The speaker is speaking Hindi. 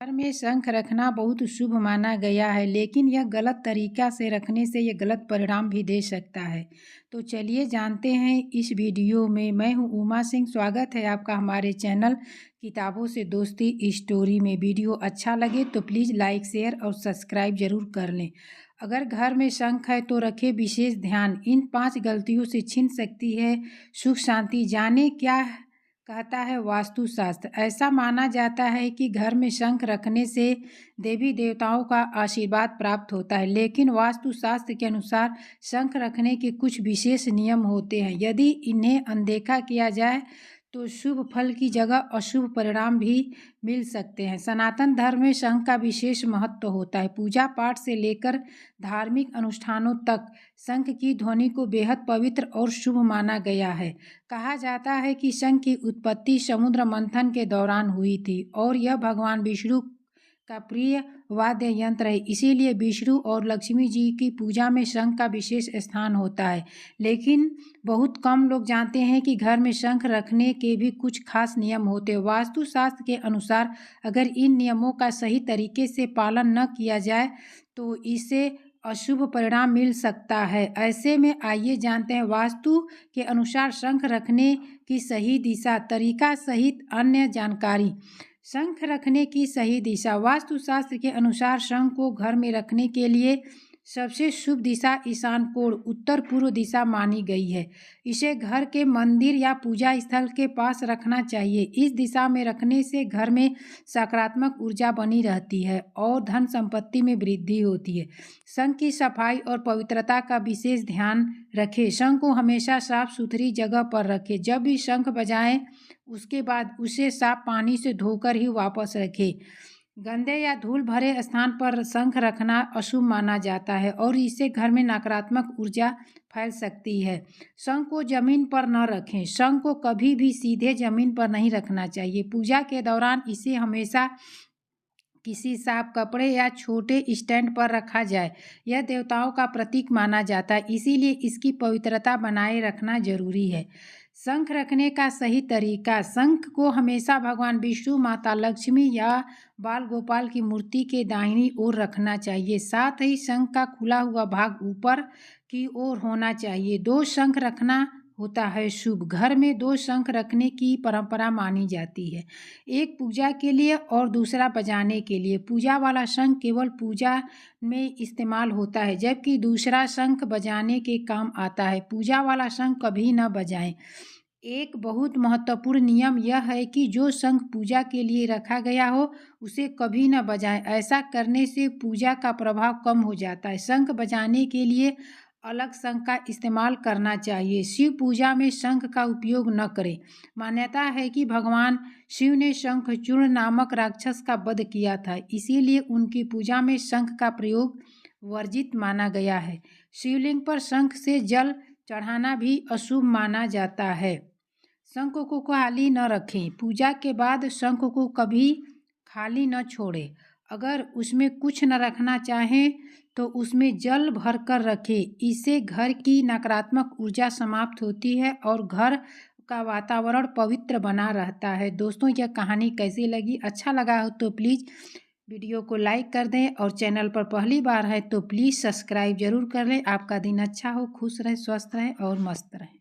घर में शंख रखना बहुत शुभ माना गया है, लेकिन यह गलत तरीका से रखने से यह गलत परिणाम भी दे सकता है। तो चलिए जानते हैं इस वीडियो में। मैं हूं उमा सिंह। स्वागत है आपका हमारे चैनल किताबों से दोस्ती स्टोरी में। वीडियो अच्छा लगे तो प्लीज़ लाइक, शेयर और सब्सक्राइब जरूर कर लें। अगर घर में शंख है तो रखें विशेष ध्यान। इन 5 गलतियों से छिन सकती है सुख शांति। जाने क्या कहता है वास्तुशास्त्र। ऐसा माना जाता है कि घर में शंख रखने से देवी देवताओं का आशीर्वाद प्राप्त होता है, लेकिन वास्तुशास्त्र के अनुसार शंख रखने के कुछ विशेष नियम होते हैं। यदि इन्हें अनदेखा किया जाए तो शुभ फल की जगह अशुभ परिणाम भी मिल सकते हैं। सनातन धर्म में शंख का विशेष महत्व होता है। पूजा पाठ से लेकर धार्मिक अनुष्ठानों तक शंख की ध्वनि को बेहद पवित्र और शुभ माना गया है। कहा जाता है कि शंख की उत्पत्ति समुद्र मंथन के दौरान हुई थी और यह भगवान विष्णु का प्रिय वाद्य यंत्र है। इसीलिए विष्णु और लक्ष्मी जी की पूजा में शंख का विशेष स्थान होता है। लेकिन बहुत कम लोग जानते हैं कि घर में शंख रखने के भी कुछ खास नियम होते हैं। वास्तुशास्त्र के अनुसार अगर इन नियमों का सही तरीके से पालन न किया जाए तो इससे अशुभ परिणाम मिल सकता है। ऐसे में आइए जानते हैं वास्तु के अनुसार शंख रखने की सही दिशा, तरीका सहित अन्य जानकारी। शंख रखने की सही दिशा। वास्तुशास्त्र के अनुसार शंख को घर में रखने के लिए सबसे शुभ दिशा ईशान कोण उत्तर पूर्व दिशा मानी गई है। इसे घर के मंदिर या पूजा स्थल के पास रखना चाहिए। इस दिशा में रखने से घर में सकारात्मक ऊर्जा बनी रहती है और धन संपत्ति में वृद्धि होती है। शंख की सफाई और पवित्रता का विशेष ध्यान रखें। शंख को हमेशा साफ सुथरी जगह पर रखें। जब भी शंख बजाएं उसके बाद उसे साफ पानी से धोकर ही वापस रखें। गंदे या धूल भरे स्थान पर शंख रखना अशुभ माना जाता है और इससे घर में नकारात्मक ऊर्जा फैल सकती है। शंख को जमीन पर न रखें। शंख को कभी भी सीधे जमीन पर नहीं रखना चाहिए। पूजा के दौरान इसे हमेशा किसी साफ कपड़े या छोटे स्टैंड पर रखा जाए। यह देवताओं का प्रतीक माना जाता है, इसीलिए इसकी पवित्रता बनाए रखना जरूरी है। शंख रखने का सही तरीका। शंख को हमेशा भगवान विष्णु, माता लक्ष्मी या बाल गोपाल की मूर्ति के दाहिनी ओर रखना चाहिए। साथ ही शंख का खुला हुआ भाग ऊपर की ओर होना चाहिए। 2 शंख रखना होता है शुभ। घर में 2 शंख रखने की परंपरा मानी जाती है, एक पूजा के लिए और दूसरा बजाने के लिए। पूजा वाला शंख केवल पूजा में इस्तेमाल होता है, जबकि दूसरा शंख बजाने के काम आता है। पूजा वाला शंख कभी न बजाएं। एक बहुत महत्वपूर्ण नियम यह है कि जो शंख पूजा के लिए रखा गया हो उसे कभी न बजाएं। ऐसा करने से पूजा का प्रभाव कम हो जाता है। शंख बजाने के लिए अलग शंख का इस्तेमाल करना चाहिए। शिव पूजा में शंख का उपयोग न करें। मान्यता है कि भगवान शिव ने शंखचूर्ण नामक राक्षस का वध किया था, इसीलिए उनकी पूजा में शंख का प्रयोग वर्जित माना गया है। शिवलिंग पर शंख से जल चढ़ाना भी अशुभ माना जाता है। शंख को खाली न रखें। पूजा के बाद शंख को कभी खाली न छोड़ें। अगर उसमें कुछ न रखना चाहें तो उसमें जल भरकर रखें। इससे घर की नकारात्मक ऊर्जा समाप्त होती है और घर का वातावरण पवित्र बना रहता है। दोस्तों, यह कहानी कैसी लगी? अच्छा लगा हो तो प्लीज़ वीडियो को लाइक कर दें और चैनल पर पहली बार है तो प्लीज़ सब्सक्राइब जरूर कर लें। आपका दिन अच्छा हो, खुश रहे, स्वस्थ रहे और मस्त रहे।